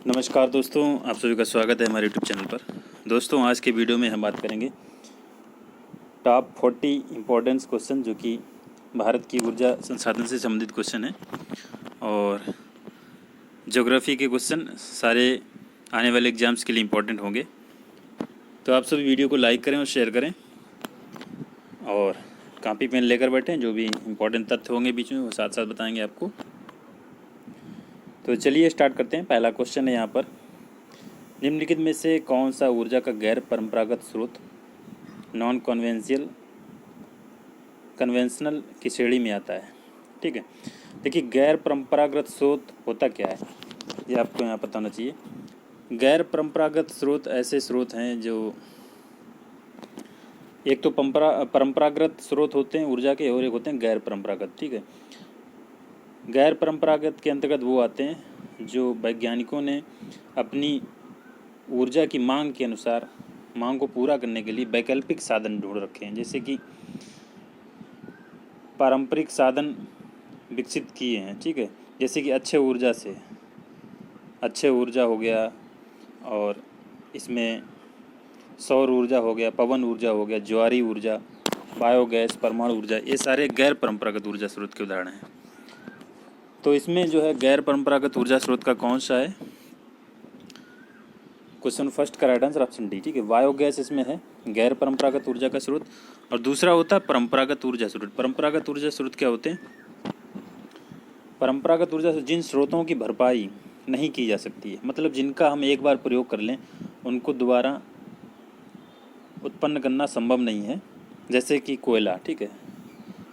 नमस्कार दोस्तों, आप सभी का स्वागत है हमारे यूट्यूब चैनल पर। दोस्तों, आज के वीडियो में हम बात करेंगे टॉप 40 इम्पोर्टेंस क्वेश्चन जो कि भारत की ऊर्जा संसाधन से संबंधित क्वेश्चन है और ज्योग्राफी के क्वेश्चन सारे आने वाले एग्जाम्स के लिए इम्पोर्टेंट होंगे। तो आप सभी वीडियो को लाइक करें और शेयर करें और कॉपी पेन लेकर बैठें। जो भी इम्पोर्टेंट तथ्य होंगे बीच में वो साथ साथ बताएंगे आपको। तो चलिए स्टार्ट करते हैं। पहला क्वेश्चन है यहाँ पर, निम्नलिखित में से कौन सा ऊर्जा का गैर परंपरागत स्रोत नॉन कन्वेंशनल की श्रेणी में आता है। ठीक है, देखिए गैर परंपरागत स्रोत होता क्या है ये आपको यहाँ पता होना चाहिए। गैर परंपरागत स्रोत ऐसे स्रोत हैं जो एक तो परंपरागत स्रोत होते हैं ऊर्जा के और एक होते हैं गैर परंपरागत। ठीक है, गैर परंपरागत के अंतर्गत वो आते हैं जो वैज्ञानिकों ने अपनी ऊर्जा की मांग के अनुसार मांग को पूरा करने के लिए वैकल्पिक साधन ढूंढ रखे हैं। जैसे कि पारंपरिक साधन विकसित किए हैं। ठीक है, जैसे कि अच्छे ऊर्जा हो गया और इसमें सौर ऊर्जा हो गया, पवन ऊर्जा हो गया, ज्वारी ऊर्जा, बायोगैस, परमाणु ऊर्जा, ये सारे गैर परंपरागत ऊर्जा स्रोत के उदाहरण हैं। तो इसमें जो है गैर परंपरागत ऊर्जा स्रोत का कौन सा है? क्वेश्चन फर्स्ट का राइट आंसर ऑप्शन डी। ठीक है, बायोगैस इसमें है गैर परंपरागत ऊर्जा का स्रोत। और दूसरा होता है परंपरागत ऊर्जा स्रोत। परंपरागत ऊर्जा स्रोत क्या होते हैं? परंपरागत ऊर्जा से जिन स्रोतों की भरपाई नहीं की जा सकती है, मतलब जिनका हम एक बार प्रयोग कर लें उनको दोबारा उत्पन्न करना संभव नहीं है। जैसे कि कोयला। ठीक है,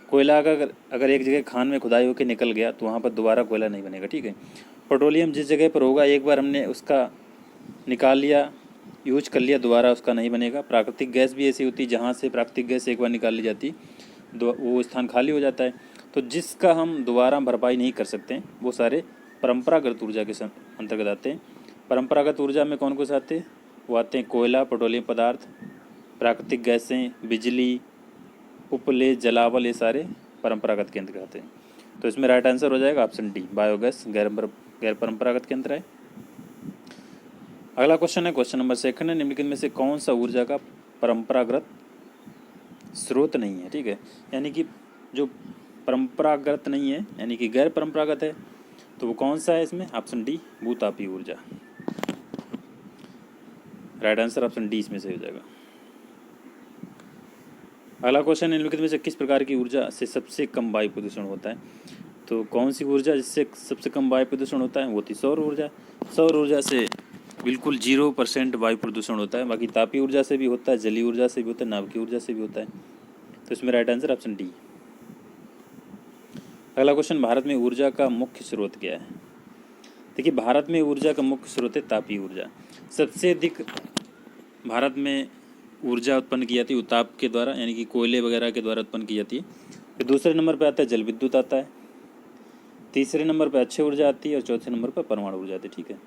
कोयला अगर एक जगह खान में खुदाई होकर निकल गया तो वहाँ पर दोबारा कोयला नहीं बनेगा। ठीक है, पेट्रोलियम जिस जगह पर होगा एक बार हमने उसका निकाल लिया, यूज कर लिया, दोबारा उसका नहीं बनेगा। प्राकृतिक गैस भी ऐसी होती है, जहाँ से प्राकृतिक गैस एक बार निकाल ली जाती वो स्थान खाली हो जाता है। तो जिसका हम दोबारा भरपाई नहीं कर सकते वो सारे परंपरागत ऊर्जा के अंतर्गत आते हैं। परंपरागत ऊर्जा में कौन कौन से आते हैं? वो आते हैं कोयला, पेट्रोलियम पदार्थ, प्राकृतिक गैसें, बिजली, उपले, जलावल, ये सारे परंपरागत के अंतर्गत आते हैं। तो इसमें राइट आंसर हो जाएगा ऑप्शन डी, बायोगैस गैर परंपरागत के अंतर है। अगला क्वेश्चन है क्वेश्चन नंबर 2 है, निम्नलिखित में से कौन सा ऊर्जा का परंपरागत स्रोत नहीं है? ठीक है, यानी कि जो परंपरागत नहीं है यानी कि गैर परंपरागत है, तो वो कौन सा है? इसमें ऑप्शन डी, भूतापीय ऊर्जा। राइट आंसर ऑप्शन डी इसमें से हो जाएगा। अगला क्वेश्चन, निम्नलिखित में से किस प्रकार की ऊर्जा से सबसे कम वायु प्रदूषण होता है? तो कौन सी ऊर्जा जिससे सबसे कम वायु प्रदूषण होता है? वो थी सौर ऊर्जा। सौर ऊर्जा से बिल्कुल 0% वायु प्रदूषण होता है। बाकी तापीय ऊर्जा से भी होता है, जलीय ऊर्जा से भी होता है, नाभिकीय ऊर्जा से भी होता है। तो इसमें राइट आंसर ऑप्शन डी। अगला क्वेश्चन, भारत में ऊर्जा का मुख्य स्रोत क्या है? देखिए, भारत में ऊर्जा का मुख्य स्रोत है तापीय ऊर्जा। सबसे अधिक भारत में ऊर्जा उत्पन्न की जाती है ताप के द्वारा, यानी कि कोयले वगैरह के द्वारा उत्पन्न की जाती है। फिर दूसरे नंबर पर आता है जल विद्युत आता है, तीसरे नंबर पर अक्षय ऊर्जा आती है और चौथे नंबर पर परमाणु ऊर्जा आती है। ठीक है,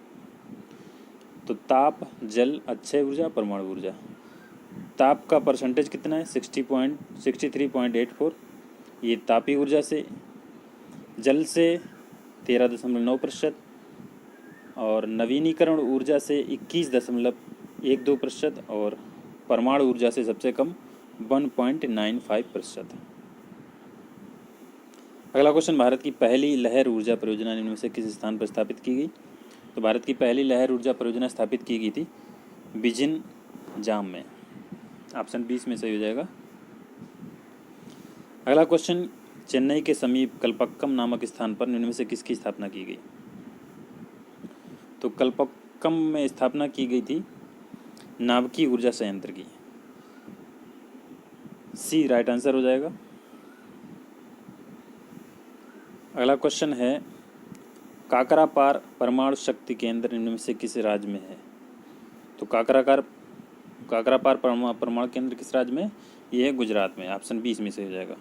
तो ताप, जल, अक्षय ऊर्जा, परमाणु ऊर्जा। ताप का परसेंटेज कितना है? 63.84, ये तापीय ऊर्जा से। जल से 13.9% और नवीनीकरण ऊर्जा से 21.12% और परमाणु ऊर्जा से सबसे कम 1.95%। अगला क्वेश्चन, भारत की पहली लहर ऊर्जा परियोजना निम्न में से किस स्थान पर स्थापित की गई? तो भारत की पहली लहर ऊर्जा परियोजना स्थापित की गई थी बिजिन जाम में। ऑप्शन 20 में सही हो जाएगा। अगला क्वेश्चन, चेन्नई के समीप कल्पक्कम नामक स्थान पर निम्न में से किसकी स्थापना की गई? तो कल्पक्कम में स्थापना की गई थी नाभिकीय ऊर्जा संयंत्र की। सी राइट आंसर हो जाएगा। अगला क्वेश्चन है, काकरापार परमाणु शक्ति केंद्र निम्न में से किस राज्य में है? तो काकरापार परमाणु केंद्र किस राज्य में? ये है गुजरात में। ऑप्शन 20 में से हो जाएगा।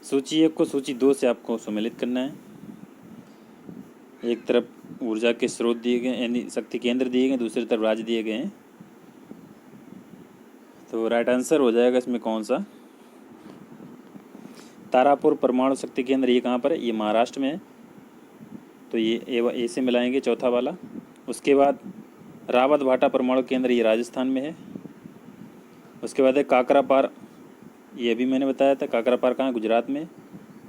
सूची 1 को सूची 2 से आपको सम्मिलित करना है। एक तरफ ऊर्जा के स्रोत दिए गए, यानी शक्ति केंद्र दिए गए, दूसरी तरफ राज्य दिए गए हैं। तो राइट आंसर हो जाएगा इसमें कौन सा? तारापुर परमाणु शक्ति केंद्र। ये कहाँ पर है? ये महाराष्ट्र में है। तो ये ए से मिलाएंगे चौथा वाला। उसके बाद रावत भाटा परमाणु केंद्र, ये राजस्थान में है। उसके बाद है काकरापार, ये भी मैंने बताया था। काकरापार कहाँ है? गुजरात में।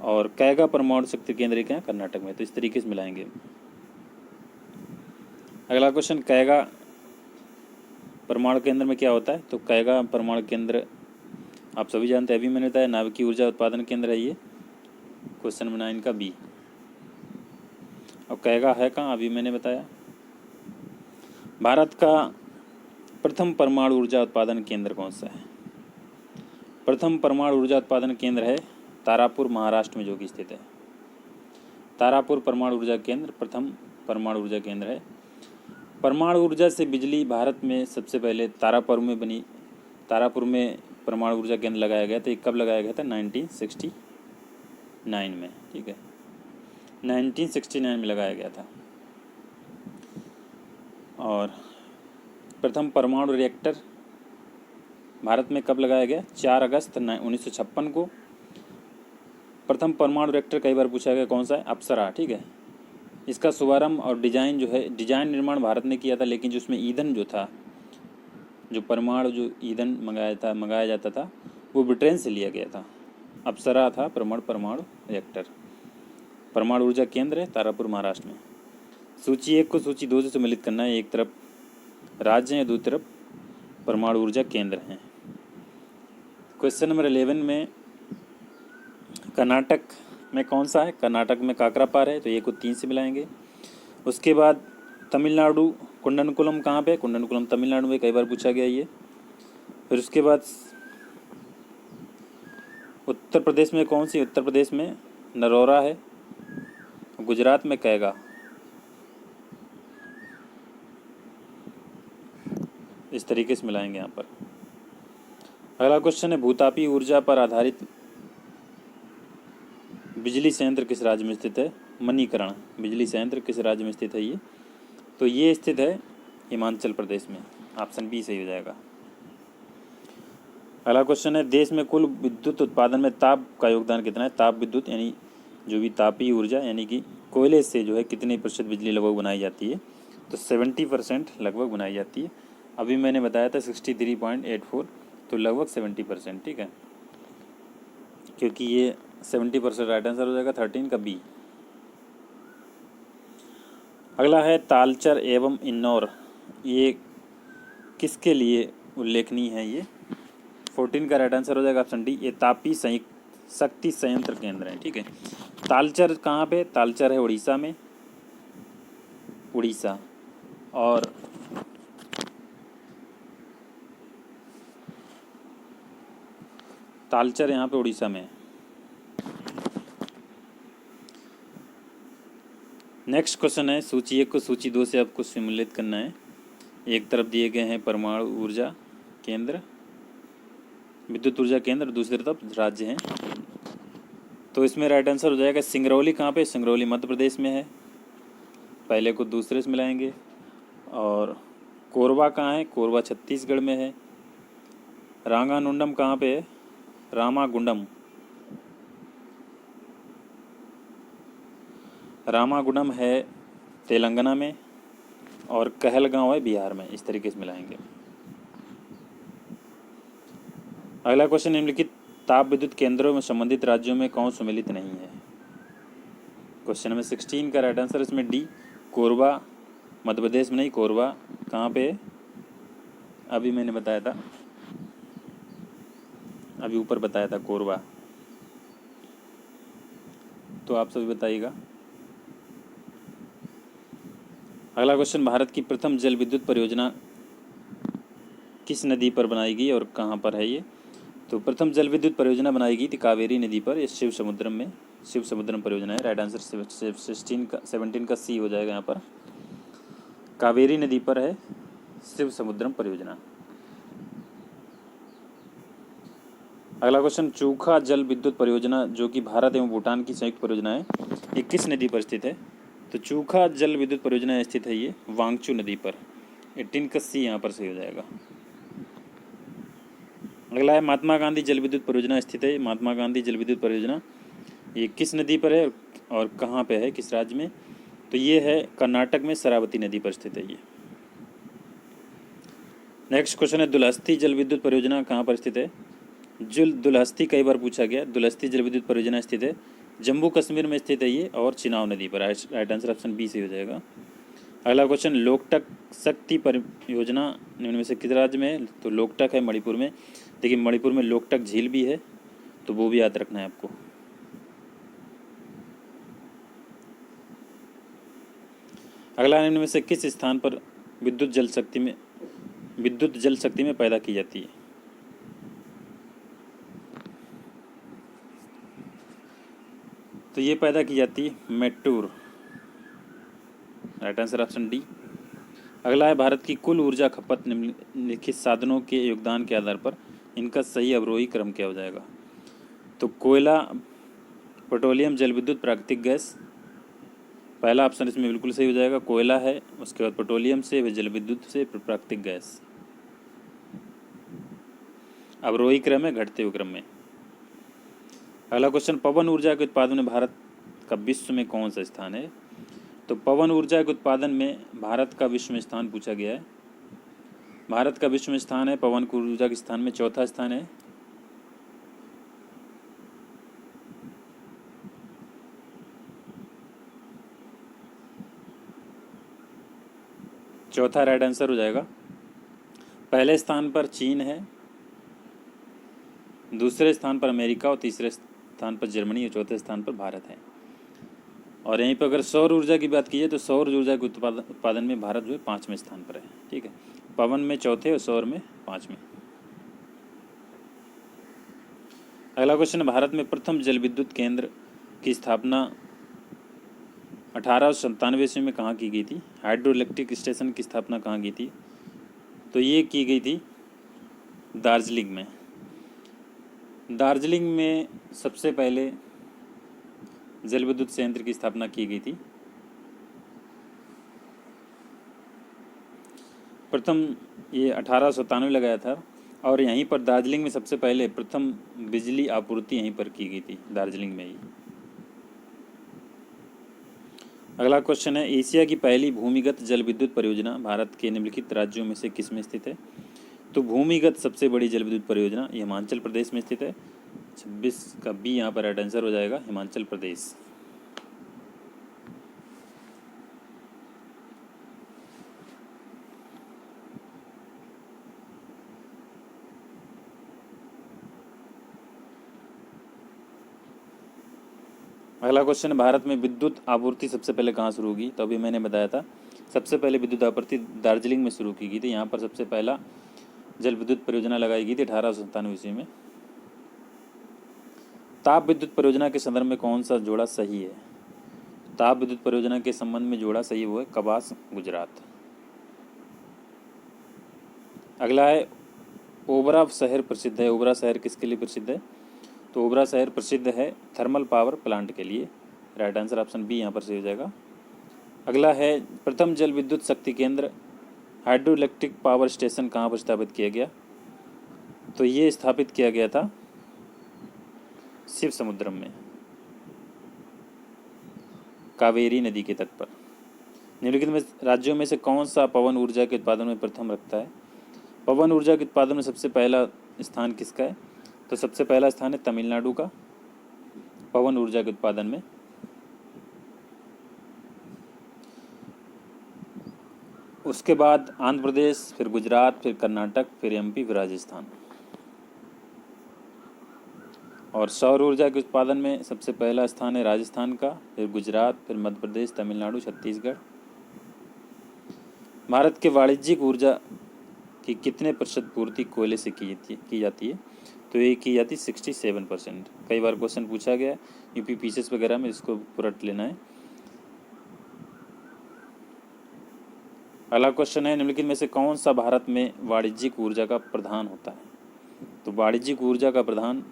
और कैगा परमाणु शक्ति केंद्र कहाँ है? कर्नाटक में। तो इस तरीके से मिलाएंगे। अगला क्वेश्चन, कैगा परमाणु केंद्र में क्या होता है? तो कैगा परमाणु केंद्र आप सभी जानते हैं, अभी मैंने बताया, नाभिकीय ऊर्जा उत्पादन केंद्र है ये। क्वेश्चन नंबर 9 का बी। और कैगा है कहाँ? अभी मैंने बताया। भारत का प्रथम परमाणु ऊर्जा उत्पादन केंद्र कौन सा है? प्रथम परमाणु ऊर्जा उत्पादन केंद्र है तारापुर, महाराष्ट्र में जो कि स्थित है। तारापुर परमाणु ऊर्जा केंद्र प्रथम परमाणु ऊर्जा केंद्र है। परमाणु ऊर्जा से बिजली भारत में सबसे पहले तारापुर में बनी। तारापुर में परमाणु ऊर्जा केंद्र लगाया गया था। ये कब लगाया गया था? 1969 में। ठीक है, 1969 में लगाया गया था। और प्रथम परमाणु रिएक्टर भारत में कब लगाया गया? 4 अगस्त 1956 को। प्रथम परमाणु रिएक्टर कई बार पूछा गया, कौन सा है? अप्सरा। ठीक है, इसका शुभारंभ और डिजाइन जो है, डिजाइन निर्माण भारत ने किया था, लेकिन जो उसमें ईंधन जो था, जो परमाणु जो ईंधन मंगाया जाता था, वो ब्रिटेन से लिया गया था। अप्सरा था परमाणु रिएक्टर। परमाणु ऊर्जा केंद्र है तारापुर, महाराष्ट्र में। सूची 1 को सूची 2 से सम्मिलित करना है। एक तरफ राज्य है, दूसरी तरफ परमाणु ऊर्जा केंद्र हैं। क्वेश्चन नंबर 11 में कर्नाटक में कौन सा है? कर्नाटक में काकरापार है, तो 1 को 3 से मिलाएंगे। उसके बाद तमिलनाडु कुंडनकुलम कहाँ पे? कुंडनकुलम तमिलनाडु में, कई बार पूछा गया ये। फिर उसके बाद उत्तर प्रदेश में कौन सी? उत्तर प्रदेश में नरोरा है। गुजरात में कैगा। इस तरीके से मिलाएंगे यहाँ पर। अगला क्वेश्चन है, भूतापी ऊर्जा पर आधारित बिजली संयंत्र किस राज्य में स्थित है? मणिकरण बिजली संयंत्र किस राज्य में स्थित है ये? तो ये स्थित है हिमाचल प्रदेश में। ऑप्शन बी सही हो जाएगा। अगला क्वेश्चन है, देश में कुल विद्युत उत्पादन में ताप का योगदान कितना है? ताप विद्युत यानी जो भी तापीय ऊर्जा यानी कि कोयले से जो है कितने प्रतिशत बिजली लगभग बनाई जाती है? तो 70% लगभग बनाई जाती है। अभी मैंने बताया था 63.84, तो लगभग 70%। ठीक है, क्योंकि ये 70% राइट आंसर हो जाएगा 13 का बी। अगला है तालचर एवं इन्नौर, ये किसके लिए उल्लेखनीय है? ये 14 का राइट आंसर हो जाएगा ऑप्शन डी। ये तापी शक्ति संयंत्र केंद्र है। ठीक है, तालचर कहाँ पे? तालचर है उड़ीसा में, उड़ीसा। और तालचर यहाँ पे उड़ीसा में। नेक्स्ट क्वेश्चन है, सूची 1 को सूची 2 से आपको सम्मिलित करना है। एक तरफ दिए गए हैं परमाणु ऊर्जा केंद्र, विद्युत ऊर्जा केंद्र, दूसरी तरफ राज्य हैं। तो इसमें राइट आंसर हो जाएगा सिंगरौली। कहाँ पे? सिंगरौली मध्य प्रदेश में है। पहले को दूसरे से मिलाएंगे। और कोरबा कहाँ है? कोरबा छत्तीसगढ़ में है। रामागुंडम कहाँ पे है? रामागुंडम है तेलंगाना में। और कहलगांव है बिहार में। इस तरीके से मिलाएंगे। अगला क्वेश्चन, निम्नलिखित ताप विद्युत केंद्रों में संबंधित राज्यों में कौन सम्मिलित नहीं है? क्वेश्चन नंबर 16 का राइट आंसर इसमें डी, कोरबा। मध्य प्रदेश में नहीं, कोरबा कहाँ पे? अभी मैंने बताया था, अभी ऊपर बताया था कोरबा। तो आप सभी बताइएगा। अगला क्वेश्चन, भारत की प्रथम जल विद्युत परियोजना किस नदी पर बनाई गई और कहाँ पर है ये? तो प्रथम जल विद्युत परियोजना बनाई गई थी कावेरी नदी पर। ये शिव समुद्रम परियोजना है। राइट आंसर 17 का सी हो जाएगा यहाँ पर। कावेरी नदी पर है शिव समुद्रम परियोजना। अगला क्वेश्चन, चूखा जल विद्युत परियोजना जो कि भारत एवं भूटान की संयुक्त परियोजना है, ये किस नदी पर स्थित है? तो चूखा जल विद्युत परियोजना स्थित है ये वांगचू नदी पर। 18 का सी यहाँ पर सही हो जाएगा। अगला है, महात्मा गांधी जल विद्युत परियोजना स्थित है। महात्मा गांधी जल विद्युत परियोजना ये किस नदी पर है और कहाँ पे है, किस राज्य में? तो ये है कर्नाटक में शरावती नदी पर स्थित है ये। नेक्स्ट क्वेश्चन है दुलहस्ती जल विद्युत परियोजना कहाँ पर स्थित है? दुलहस्ती कई बार पूछा गया। दुलहस्ती जल विद्युत परियोजना स्थित है जम्मू कश्मीर में स्थित है ये, और चिनाब नदी पर। राइट आंसर ऑप्शन बी से हो जाएगा। अगला क्वेश्चन लोकटक शक्ति परियोजना निम्न में से किस राज्य में है? तो लोकटक है मणिपुर में। देखिए मणिपुर में लोकटक झील भी है, तो वो भी याद रखना है आपको। अगला निम्न में से किस स्थान पर विद्युत जल शक्ति में पैदा की जाती है? तो ये पैदा की जाती है Mettur. Right answer option D. अगला है भारत की कुल ऊर्जा खपत निम्नलिखित साधनों के योगदान के आधार पर इनका सही अवरोही क्रम क्या हो जाएगा? तो कोयला, पेट्रोलियम, जल विद्युत, प्राकृतिक गैस। पहला ऑप्शन इसमें बिल्कुल सही हो जाएगा, कोयला है, उसके बाद पेट्रोलियम से, फिर जल विद्युत से, फिर प्राकृतिक गैस। अवरोही क्रम है, घटते हुए क्रम में। अगला क्वेश्चन पवन ऊर्जा के उत्पादन में भारत का विश्व में कौन सा स्थान है? तो पवन ऊर्जा के उत्पादन में भारत का विश्व में स्थान पूछा गया है। भारत का विश्व में स्थान है पवन ऊर्जा के स्थान में चौथा स्थान है। चौथा राइट आंसर हो जाएगा। पहले स्थान पर चीन है, दूसरे स्थान पर अमेरिका, और तीसरे स्थान पर जर्मनी, और चौथे स्थान पर भारत है। और यहीं पर अगर सौर ऊर्जा की बात की जाए तो सौर ऊर्जा के उत्पादन में भारत जो है 5वें स्थान पर है। ठीक है, पवन में चौथे और सौर में 5वें। अगला क्वेश्चन, भारत में प्रथम जल विद्युत केंद्र की स्थापना 1897 ईस्वी में कहाँ की गई थी? हाइड्रो इलेक्ट्रिक स्टेशन की स्थापना कहाँ की थी? तो ये की गई थी दार्जिलिंग में। दार्जिलिंग में सबसे पहले जल विद्युत संयंत्र की स्थापना की गई थी। प्रथम ये 1897 लगाया था, और यहीं पर दार्जिलिंग में सबसे पहले प्रथम बिजली आपूर्ति यहीं पर की गई थी, दार्जिलिंग में ही। अगला क्वेश्चन है एशिया की पहली भूमिगत जल विद्युत परियोजना भारत के निम्नलिखित राज्यों में से किस में स्थित है? तो भूमिगत सबसे बड़ी जल विद्युत परियोजना ये हिमाचल प्रदेश में स्थित है। 26 का बी यहाँ पर राइट आंसर हो जाएगा, हिमाचल प्रदेश। अगला क्वेश्चन, भारत में विद्युत आपूर्ति सबसे पहले कहाँ शुरू होगी? तो अभी मैंने बताया था सबसे पहले विद्युत आपूर्ति दार्जिलिंग में शुरू की गई थी। यहाँ पर सबसे पहला जल विद्युत परियोजना लगाई गई थी 1897 ईस्वी में। ताप विद्युत परियोजना के संदर्भ में कौन सा जोड़ा सही है? ताप विद्युत परियोजना के संबंध में जोड़ा सही वो है कबास, गुजरात। अगला है ओबरा शहर प्रसिद्ध है। ओबरा शहर किसके लिए प्रसिद्ध है? तो ओबरा शहर प्रसिद्ध है थर्मल पावर प्लांट के लिए। राइट आंसर ऑप्शन बी यहाँ पर सही हो जाएगा। अगला है प्रथम जल विद्युत शक्ति केंद्र हाइड्रो इलेक्ट्रिक पावर स्टेशन कहाँ पर स्थापित किया गया? तो ये स्थापित किया गया था शिव समुद्रम में, कावेरी नदी के तट पर। निम्नलिखित में राज्यों में से कौन सा पवन ऊर्जा के उत्पादन में प्रथम रखता है? पवन ऊर्जा के उत्पादन में सबसे पहला स्थान किसका है? तो सबसे पहला स्थान है तमिलनाडु का पवन ऊर्जा के उत्पादन में। उसके बाद आंध्र प्रदेश, फिर गुजरात, फिर कर्नाटक, फिर एमपी, फिर राजस्थान। और सौर ऊर्जा के उत्पादन में सबसे पहला स्थान है राजस्थान का, फिर गुजरात, फिर मध्य प्रदेश, तमिलनाडु, छत्तीसगढ़। भारत के वाणिज्यिक ऊर्जा की कितने प्रतिशत पूर्ति कोयले से की जाती है? तो ये की जाती 67%। कई बार क्वेश्चन पूछा गया यूपी पीसीएस वगैरह में, इसको पुरट लेना है। अगला क्वेश्चन है निम्नलिखित में से कौन सा भारत में वाणिज्यिक ऊर्जा का प्रधान होता है? तो वाणिज्यिक ऊर्जा का प्रधान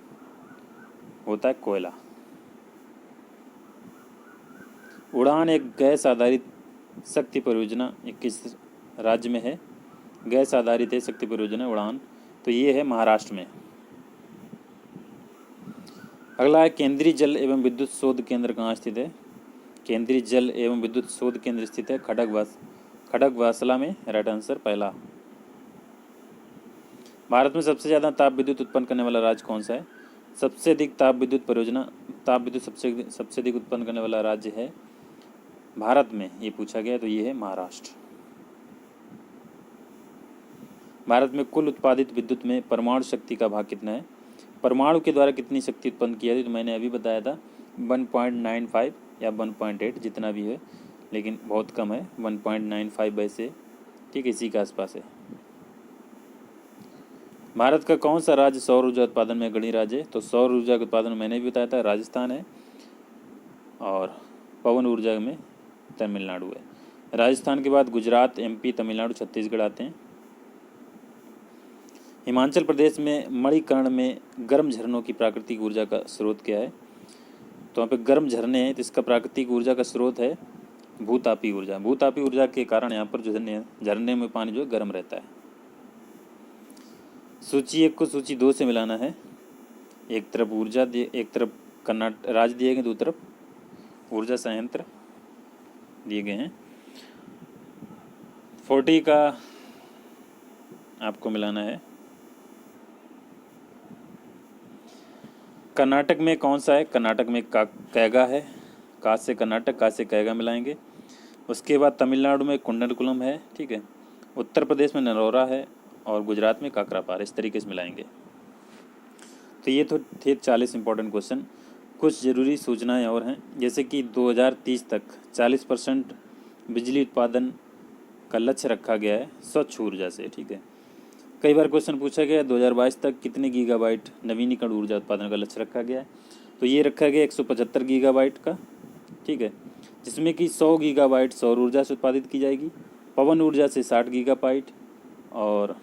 होता है कोयला। उड़ान एक गैस आधारित शक्ति परियोजना किस राज्य में है? गैस आधारित है शक्ति परियोजना उड़ान, तो ये है महाराष्ट्र में। अगला है केंद्रीय जल एवं विद्युत शोध केंद्र कहाँ स्थित है? केंद्रीय जल एवं विद्युत शोध केंद्र स्थित है खड़गवासला में। राइट आंसर पहला। भारत में सबसे ज़्यादा ताप विद्युत उत्पन्न करने वाला राज्य कौन सा है? सबसे अधिक ताप विद्युत सबसे अधिक उत्पन्न करने वाला राज्य है भारत में, ये पूछा गया, तो ये है महाराष्ट्र। भारत में कुल उत्पादित विद्युत में परमाणु शक्ति का भाग कितना है? परमाणु के द्वारा कितनी शक्ति उत्पन्न की जाती है? तो मैंने अभी बताया था 1.95 या 1.8 जितना भी है, लेकिन बहुत कम है 1.95 वैसे, ठीक है, इसी के आसपास है। भारत का कौन सा राज्य सौर ऊर्जा उत्पादन में अग्रणी राज्य है? तो सौर ऊर्जा के उत्पादन में मैंने भी बताया था राजस्थान है, और पवन ऊर्जा में तमिलनाडु है। राजस्थान के बाद गुजरात, एमपी, तमिलनाडु, छत्तीसगढ़ आते हैं। हिमाचल प्रदेश में मणिकर्ण में गर्म झरनों की प्राकृतिक ऊर्जा का स्रोत क्या है? तो वहाँ पे गर्म झरने हैं, तो इसका प्राकृतिक ऊर्जा का स्रोत है भूतापी ऊर्जा। भूतापी ऊर्जा के कारण यहाँ पर जो झरने में पानी जो है गर्म रहता है। सूची 1 को सूची 2 से मिलाना है। एक तरफ ऊर्जा एक तरफ कर्नाटक राज्य दिए गए, दूसरी तरफ ऊर्जा संयंत्र दिए गए हैं। 40 का आपको मिलाना है। कर्नाटक में कौन सा है? कर्नाटक में कैगा है, का से कर्नाटक, का से कैगा मिलाएंगे। उसके बाद तमिलनाडु में कुंडलकुलम है, ठीक है। उत्तर प्रदेश में नरोरा है, और गुजरात में काकरापार। इस तरीके से मिलाएंगे। तो ये तो थे 40 इंपॉर्टेंट क्वेश्चन। कुछ ज़रूरी सूचनाएं और हैं, जैसे कि 2030 तक 40% बिजली उत्पादन का लक्ष्य रखा गया है स्वच्छ ऊर्जा से, ठीक है। कई बार क्वेश्चन पूछा गया 2022 तक कितने गीगाबाइट नवीनीकरण ऊर्जा उत्पादन का लक्ष्य रखा गया है? तो ये रखा गया 175 गीगाबाइट का, ठीक है, जिसमें कि 100 गीगाबाइट सौर ऊर्जा से उत्पादित की जाएगी, पवन ऊर्जा से 60 गीगाबाइट, और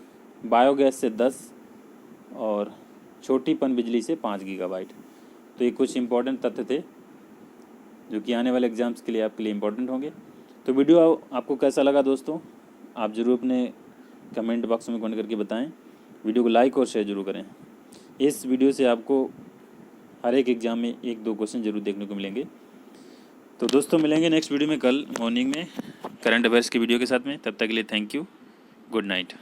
बायोगैस से 10, और छोटी पन बिजली से 5 गीगाबाइट। तो ये कुछ इंपॉर्टेंट तथ्य थे जो कि आने वाले एग्जाम्स के लिए आपके लिए इम्पोर्टेंट होंगे। तो वीडियो आपको कैसा लगा दोस्तों, आप ज़रूर अपने कमेंट बॉक्स में कमेंट करके बताएं। वीडियो को लाइक और शेयर जरूर करें। इस वीडियो से आपको हर एक एग्ज़ाम में 1-2 क्वेश्चन जरूर देखने को मिलेंगे। तो दोस्तों मिलेंगे नेक्स्ट वीडियो में कल मॉर्निंग में करंट अफेयर्स की वीडियो के साथ में। तब तक के लिए थैंक यू, गुड नाइट।